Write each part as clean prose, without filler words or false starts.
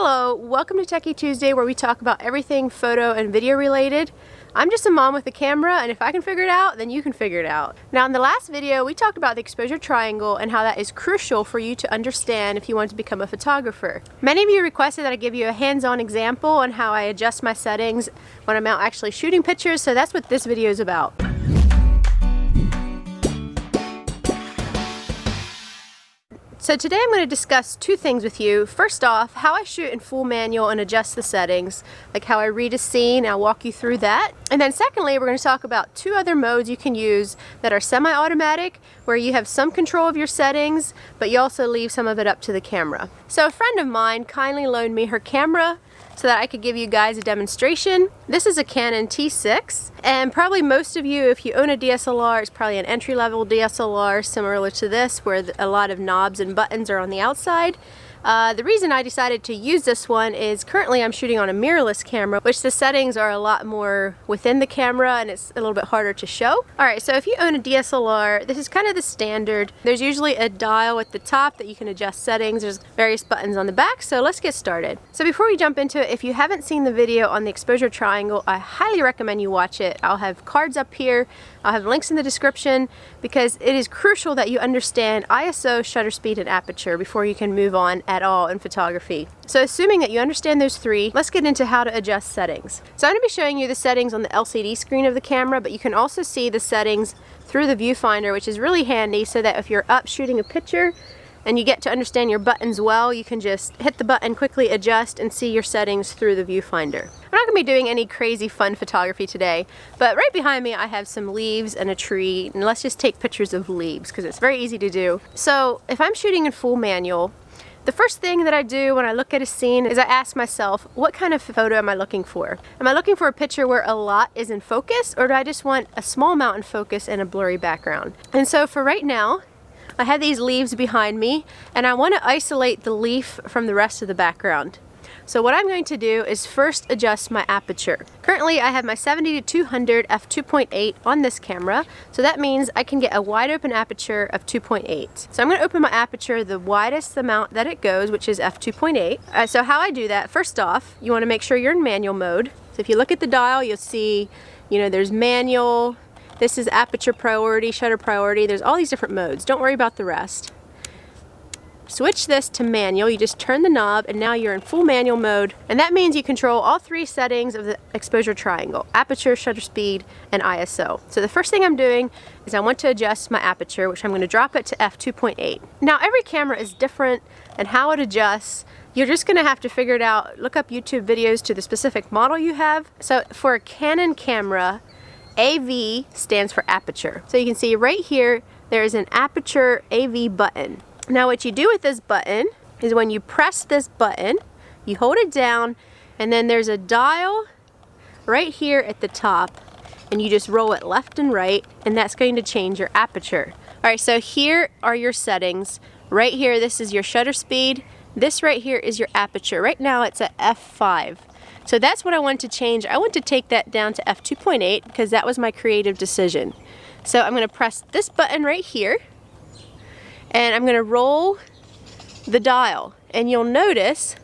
Hello, welcome to Techie Tuesday, where we talk about everything photo and video related. I'm just a mom with a camera, and if I can figure it out, then you can figure it out. Now in the last video, we talked about the exposure triangle and how that is crucial for you to understand if you want to become a photographer. Many of you requested that I give you a hands-on example on how I adjust my settings when I'm out actually shooting pictures, so that's what this video is about. So today I'm going to discuss two things with you. First off, how I shoot in full manual and adjust the settings, like how I read a scene, I'll walk you through that. And then secondly, we're going to talk about two other modes you can use that are semi-automatic, where you have some control of your settings, but you also leave some of it up to the camera. So a friend of mine kindly loaned me her camera so that I could give you guys a demonstration. This is a Canon T6, and probably most of you, if you own a DSLR, it's probably an entry-level DSLR similar to this, where a lot of knobs and buttons are on the outside. The reason I decided to use this one is currently I'm shooting on a mirrorless camera, which the settings are a lot more within the camera and it's a little bit harder to show. Alright, so if you own a DSLR, this is kind of the standard. There's usually a dial at the top that you can adjust settings. There's various buttons on the back, so let's get started. So before we jump into it, if you haven't seen the video on the exposure triangle, I highly recommend you watch it. I'll have cards up here, I'll have links in the description, because it is crucial that you understand ISO, shutter speed, and aperture before you can move on at all in photography. So assuming that you understand those three, let's get into how to adjust settings. So I'm going to be showing you the settings on the LCD screen of the camera, but you can also see the settings through the viewfinder, which is really handy, so that if you're up shooting a picture and you get to understand your buttons well, you can just hit the button, quickly adjust, and see your settings through the viewfinder. I'm not going to be doing any crazy fun photography today, but right behind me I have some leaves and a tree, and let's just take pictures of leaves because it's very easy to do. So if I'm shooting in full manual, the first thing that I do when I look at a scene is I ask myself, what kind of photo am I looking for? Am I looking for a picture where a lot is in focus, or do I just want a small amount in focus and a blurry background? And so for right now, I have these leaves behind me, and I want to isolate the leaf from the rest of the background. So what I'm going to do is first adjust my aperture. Currently I have my 70-200 f2.8 on this camera, so that means I can get a wide open aperture of 2.8. So I'm going to open my aperture the widest amount that it goes, which is f2.8. So how I do that, first off, you want to make sure you're in manual mode. So if you look at the dial, you'll see, there's manual, this is aperture priority, shutter priority, there's all these different modes. Don't worry about the rest. Switch this to manual, you just turn the knob and now you're in full manual mode, and that means you control all three settings of the exposure triangle: aperture, shutter speed, and ISO. So the first thing I'm doing is I want to adjust my aperture, which I'm going to drop it to f2.8. Now every camera is different and how it adjusts, you're just going to have to figure it out. Look up YouTube videos to the specific model you have. So for a Canon camera, AV stands for aperture. So you can see right here there is an aperture AV button. Now what you do with this button is when you press this button, you hold it down, and then there's a dial right here at the top, and you just roll it left and right, and that's going to change your aperture. Alright, so here are your settings. Right here, this is your shutter speed. This right here is your aperture. Right now it's at f5. So that's what I want to change. I want to take that down to f2.8 because that was my creative decision. So I'm going to press this button right here, and I'm going to roll the dial, and you'll notice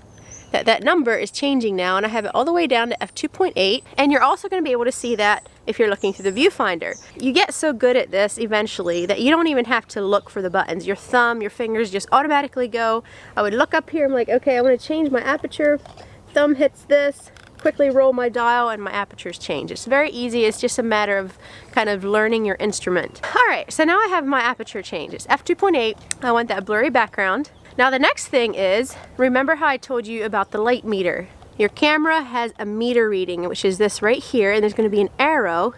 that that number is changing now, and I have it all the way down to f2.8, and you're also going to be able to see that if you're looking through the viewfinder. You get so good at this eventually that you don't even have to look for the buttons. Your thumb, your fingers just automatically go. I would look up here, I'm like, okay, I want to change my aperture, thumb hits this, quickly roll my dial, and my apertures change. It's very easy. It's just a matter of kind of learning your instrument. Alright, so now I have my aperture change. It's f2.8. I want that blurry background. Now the next thing is, remember how I told you about the light meter? Your camera has a meter reading, which is this right here, and there's going to be an arrow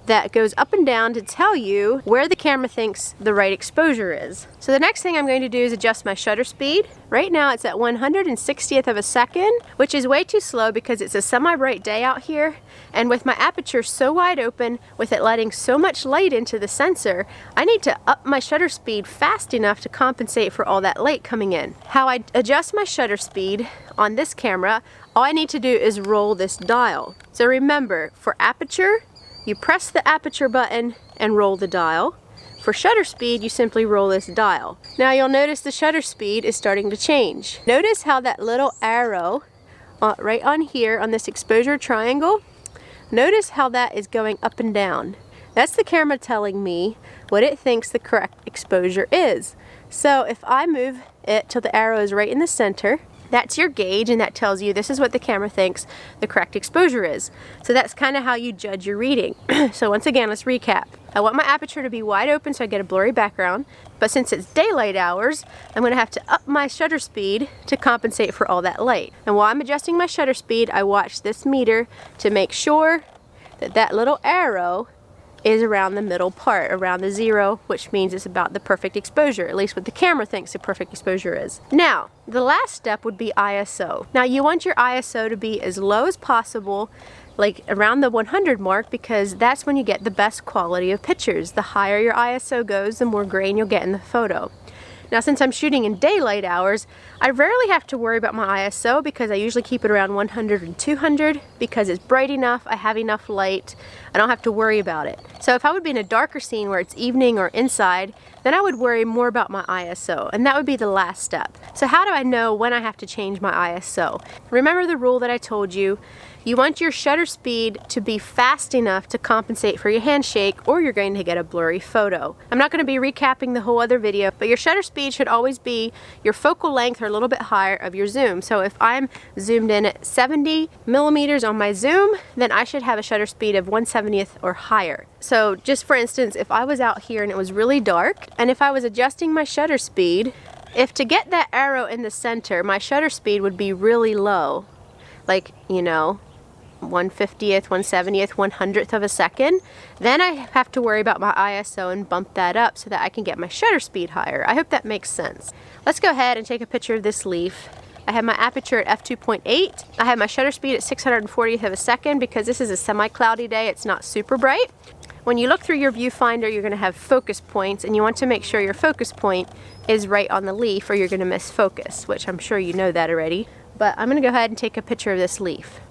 that goes up and down to tell you where the camera thinks the right exposure is. So the next thing I'm going to do is adjust my shutter speed. Right now it's at 1/160th of a second, which is way too slow because it's a semi-bright day out here, and with my aperture so wide open, with it letting so much light into the sensor, I need to up my shutter speed fast enough to compensate for all that light coming in. How I adjust my shutter speed on this camera, all I need to do is roll this dial. So remember, for aperture, you press the aperture button and roll the dial. For For shutter speed, you simply roll this dial. Now you'll notice the shutter speed is starting to change. Notice how that little arrow right on here on this exposure triangle, notice how that is going up and down. That's the camera telling me what it thinks the correct exposure is. So if I move it till the arrow is right in the center, that's your gauge, and that tells you this is what the camera thinks the correct exposure is. So that's kind of how you judge your reading. So once again, let's recap. I want my aperture to be wide open so I get a blurry background, but since it's daylight hours, I'm going to have to up my shutter speed to compensate for all that light. And while I'm adjusting my shutter speed, I watch this meter to make sure that that little arrow is around the middle part, around the 0, which means it's about the perfect exposure, at least what the camera thinks the perfect exposure is. Now, the last step would be ISO. Now you want your ISO to be as low as possible, like around the 100 mark, because that's when you get the best quality of pictures. The higher your ISO goes, the more grain you'll get in the photo. Now since I'm shooting in daylight hours, I rarely have to worry about my ISO because I usually keep it around 100 and 200 because it's bright enough, I have enough light, I don't have to worry about it. So if I would be in a darker scene where it's evening or inside, then I would worry more about my ISO, and that would be the last step. So how do I know when I have to change my ISO? Remember the rule that I told you. You want your shutter speed to be fast enough to compensate for your handshake, or you're going to get a blurry photo. I'm not going to be recapping the whole other video, but your shutter speed should always be your focal length or a little bit higher of your zoom. So if I'm zoomed in at 70 millimeters on my zoom, then I should have a shutter speed of 1/70th or higher. So just for instance, if I was out here and it was really dark, and if I was adjusting my shutter speed, if to get that arrow in the center, my shutter speed would be really low, like, you know, 1/50th, 1/70th, 100th of a second, then I have to worry about my ISO and bump that up so that I can get my shutter speed higher. I hope that makes sense. Let's go ahead and take a picture of this leaf. I have my aperture at f2.8. I have my shutter speed at 640th of a second because this is a semi-cloudy day. It's not super bright. When you look through your viewfinder, you're going to have focus points, and you want to make sure your focus point is right on the leaf or you're going to miss focus, which I'm sure you know that already. But I'm going to go ahead and take a picture of this leaf.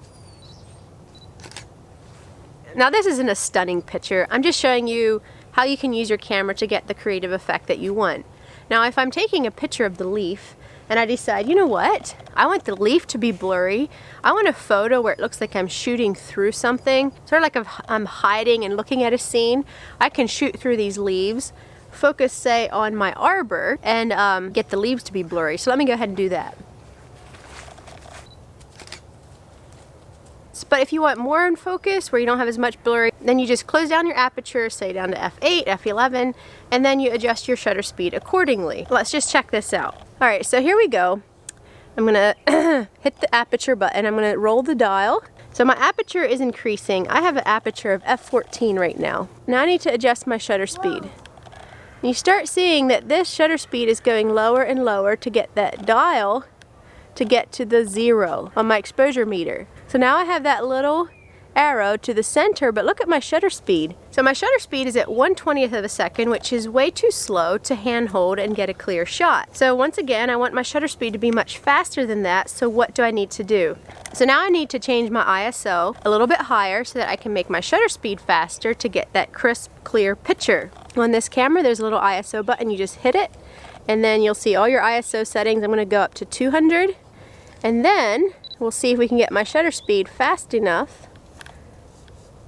Now this isn't a stunning picture. I'm just showing you how you can use your camera to get the creative effect that you want. Now if I'm taking a picture of the leaf and I decide, you know what, I want the leaf to be blurry, I want a photo where it looks like I'm shooting through something, sort of like if I'm hiding and looking at a scene, I can shoot through these leaves, focus say on my arbor, and get the leaves to be blurry. So let me go ahead and do that. But if you want more in focus, where you don't have as much blurry, then you just close down your aperture, say down to f8, f11, and then you adjust your shutter speed accordingly. Let's just check this out. All right, so here we go. I'm gonna hit the aperture button. I'm gonna roll the dial. So my aperture is increasing. I have an aperture of f14 right now. Now I need to adjust my shutter speed. And you start seeing that this shutter speed is going lower and lower to get that dial to get to the 0 on my exposure meter. So now I have that little arrow to the center, but look at my shutter speed. So my shutter speed is at 1/20th of a second, which is way too slow to handhold and get a clear shot. So once again, I want my shutter speed to be much faster than that, so what do I need to do? So now I need to change my ISO a little bit higher so that I can make my shutter speed faster to get that crisp, clear picture. On this camera, there's a little ISO button, you just hit it, and then you'll see all your ISO settings. I'm gonna go up to 200, and then we'll see if we can get my shutter speed fast enough.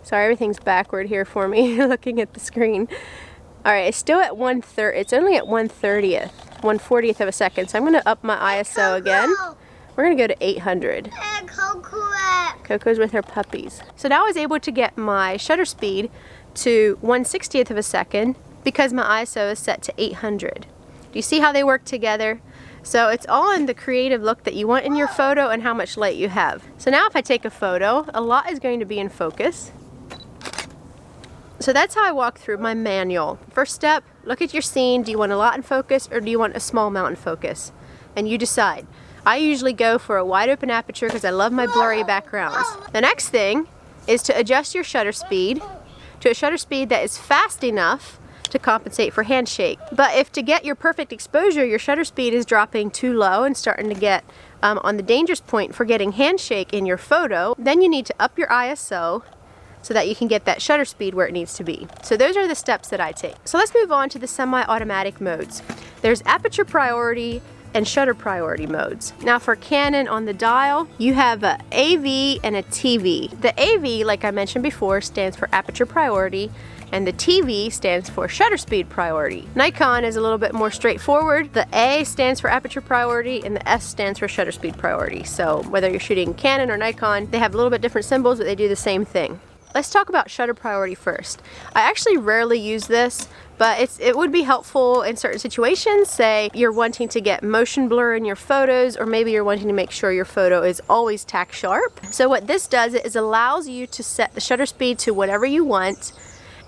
Sorry, everything's backward here for me, looking at the screen. All right, it's still at 1/3, it's only at 1/30th, 1/40th of a second, so I'm gonna up my ISO again. We're gonna go to 800. Coco's with her puppies. So now I was able to get my shutter speed to 1/60th of a second because my ISO is set to 800. Do you see how they work together? So it's all in the creative look that you want in your photo and how much light you have. So now if I take a photo, a lot is going to be in focus. So that's how I walk through my manual. First step, look at your scene. Do you want a lot in focus or do you want a small amount in focus? And you decide. I usually go for a wide open aperture because I love my blurry backgrounds. The next thing is to adjust your shutter speed to a shutter speed that is fast enough to compensate for handshake. But if to get your perfect exposure, your shutter speed is dropping too low and starting to get on the dangerous point for getting handshake in your photo, then you need to up your ISO so that you can get that shutter speed where it needs to be. So those are the steps that I take. So let's move on to the semi-automatic modes. There's aperture priority and shutter priority modes. Now for Canon on the dial, you have a AV and a TV. The AV, like I mentioned before, stands for aperture priority, and the TV stands for shutter speed priority. Nikon is a little bit more straightforward. The A stands for aperture priority and the S stands for shutter speed priority. So whether you're shooting Canon or Nikon, they have a little bit different symbols, but they do the same thing. Let's talk about shutter priority first. I actually rarely use this, but it would be helpful in certain situations. Say you're wanting to get motion blur in your photos, or maybe you're wanting to make sure your photo is always tack sharp. So what this does is allows you to set the shutter speed to whatever you want,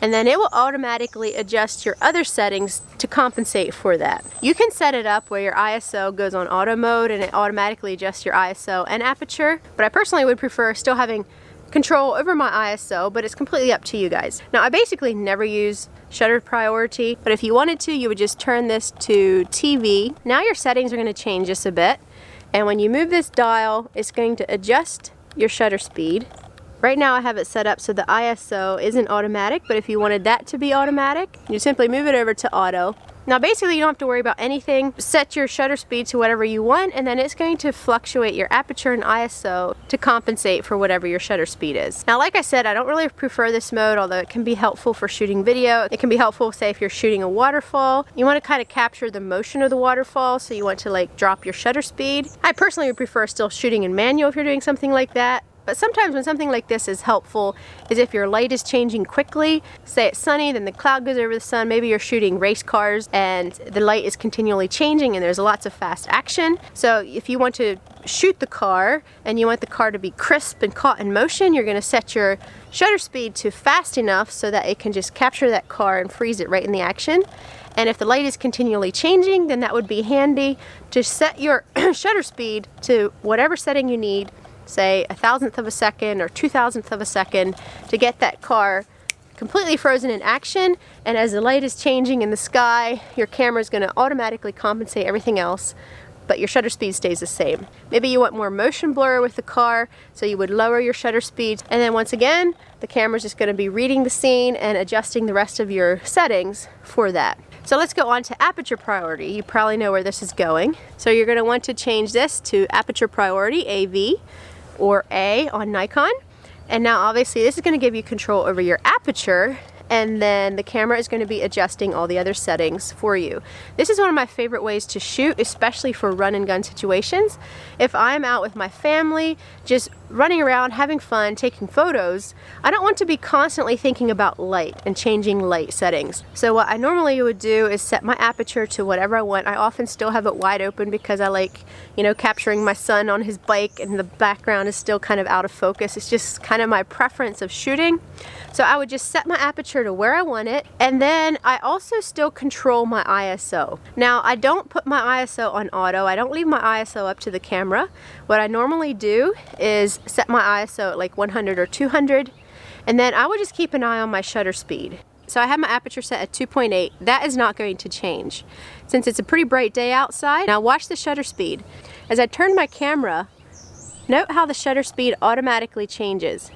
and then it will automatically adjust your other settings to compensate for that. You can set it up where your ISO goes on auto mode and it automatically adjusts your ISO and aperture, but I personally would prefer still having control over my ISO, but it's completely up to you guys. Now I basically never use shutter priority, but if you wanted to, you would just turn this to TV. Now your settings are going to change just a bit, and when you move this dial, it's going to adjust your shutter speed. Right now I have it set up so the ISO isn't automatic, but if you wanted that to be automatic, you simply move it over to auto. Now basically you don't have to worry about anything. Set your shutter speed to whatever you want, and then it's going to fluctuate your aperture and ISO to compensate for whatever your shutter speed is. Now like I said, I don't really prefer this mode, although it can be helpful for shooting video. It can be helpful, say, if you're shooting a waterfall. You want to kind of capture the motion of the waterfall, so you want to like drop your shutter speed. I personally would prefer still shooting in manual if you're doing something like that. But sometimes when something like this is helpful is if your light is changing quickly. Say it's sunny, then the cloud goes over the sun. Maybe you're shooting race cars and the light is continually changing and there's lots of fast action. So if you want to shoot the car and you want the car to be crisp and caught in motion, you're going to set your shutter speed to fast enough so that it can just capture that car and freeze it right in the action. And if the light is continually changing, then that would be handy to set your shutter speed to whatever setting you need. Say 1,000th of a second or 2,000th of a second to get that car completely frozen in action, and as the light is changing in the sky, your camera is going to automatically compensate everything else, but your shutter speed stays the same. Maybe you want more motion blur with the car, so you would lower your shutter speed, and then once again the camera's just going to be reading the scene and adjusting the rest of your settings for that. So let's go on to aperture priority. You probably know where this is going. So you're going to want to change this to aperture priority, AV, or A on Nikon. And now obviously this is going to give you control over your aperture, and then the camera is going to be adjusting all the other settings for you. This is one of my favorite ways to shoot, especially for run and gun situations. If I'm out with my family, just running around, having fun, taking photos, I don't want to be constantly thinking about light and changing light settings. So what I normally would do is set my aperture to whatever I want. I often still have it wide open because I like, you know, capturing my son on his bike and the background is still kind of out of focus. It's just kind of my preference of shooting. So I would just set my aperture to where I want it, and then I also still control my ISO. Now I don't put my ISO on auto. I don't leave my ISO up to the camera. What I normally do is set my ISO at like 100 or 200, and then I would just keep an eye on my shutter speed. So I have my aperture set at 2.8. That is not going to change. Since it's a pretty bright day outside, now watch the shutter speed. As I turn my camera, note how the shutter speed automatically changes.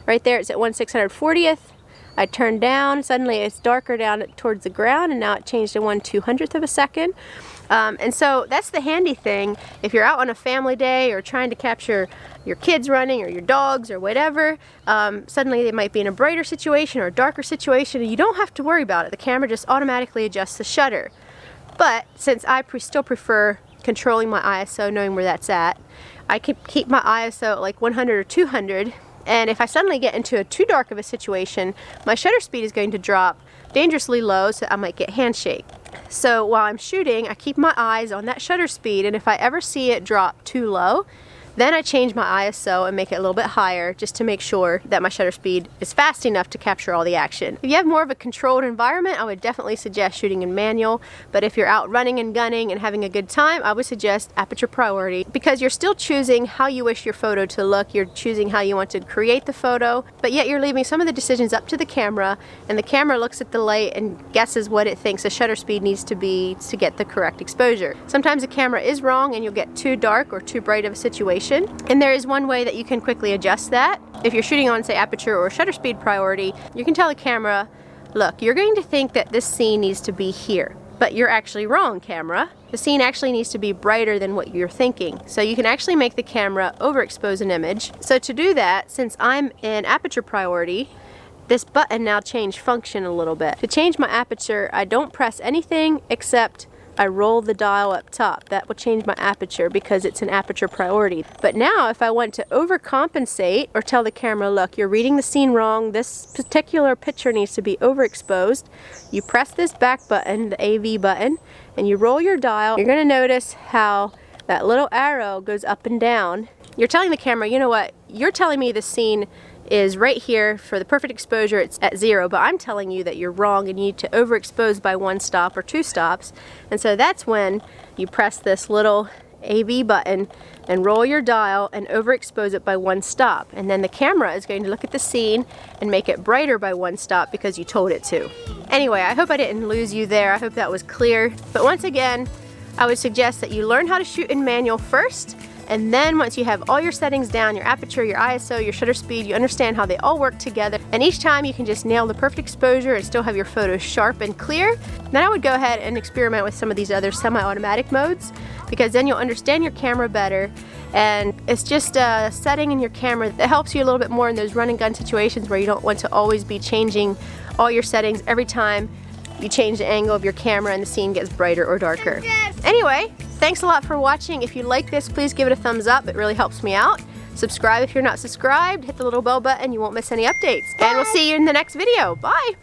Right there it's at 1/640th. I turn down, suddenly it's darker down towards the ground, and now it changed to 1/200th of a second. And so that's the handy thing. If you're out on a family day or trying to capture your kids running or your dogs or whatever, suddenly they might be in a brighter situation or a darker situation, and you don't have to worry about it. The camera just automatically adjusts the shutter. But since I still prefer controlling my ISO, knowing where that's at, I can keep my ISO at like 100 or 200. And if I suddenly get into a too dark of a situation, my shutter speed is going to drop dangerously low, so I might get handshake. So while I'm shooting, I keep my eyes on that shutter speed, and if I ever see it drop too low, then I change my ISO and make it a little bit higher just to make sure that my shutter speed is fast enough to capture all the action. If you have more of a controlled environment, I would definitely suggest shooting in manual, but if you're out running and gunning and having a good time, I would suggest aperture priority, because you're still choosing how you wish your photo to look, you're choosing how you want to create the photo, but yet you're leaving some of the decisions up to the camera, and the camera looks at the light and guesses what it thinks the shutter speed needs to be to get the correct exposure. Sometimes the camera is wrong and you'll get too dark or too bright of a situation. And there is one way that you can quickly adjust that. if you're shooting on, say, aperture or shutter speed priority, you can tell the camera, look, you're going to think that this scene needs to be here, but you're actually wrong, camera. The scene actually needs to be brighter than what you're thinking. So you can actually make the camera overexpose an image. So to do that, since I'm in aperture priority, this button now changed function a little bit. To change my aperture, I don't press anything except I roll the dial up top. That will change my aperture because it's an aperture priority. But now if I want to overcompensate or tell the camera, look, you're reading the scene wrong, this particular picture needs to be overexposed, you press this back button, the AV button, and you roll your dial. You're gonna notice how that little arrow goes up and down. You're telling the camera, you know what, you're telling me the scene is right here for the perfect exposure, it's at 0, but I'm telling you that you're wrong and you need to overexpose by 1 stop or 2 stops. And so that's when you press this little AV button and roll your dial and overexpose it by 1 stop. And then the camera is going to look at the scene and make it brighter by 1 stop because you told it to. Anyway, I hope I didn't lose you there. I hope that was clear. But once again, I would suggest that you learn how to shoot in manual first, and then once you have all your settings down, your aperture, your ISO, your shutter speed, you understand how they all work together, and each time you can just nail the perfect exposure and still have your photos sharp and clear. Then I would go ahead and experiment with some of these other semi-automatic modes, because then you'll understand your camera better, and it's just a setting in your camera that helps you a little bit more in those run and gun situations where you don't want to always be changing all your settings every time you change the angle of your camera and the scene gets brighter or darker. Anyway, thanks a lot for watching. If you like this, please give it a thumbs up. It really helps me out. Subscribe if you're not subscribed. Hit the little bell button. You won't miss any updates. And we'll see you in the next video. Bye.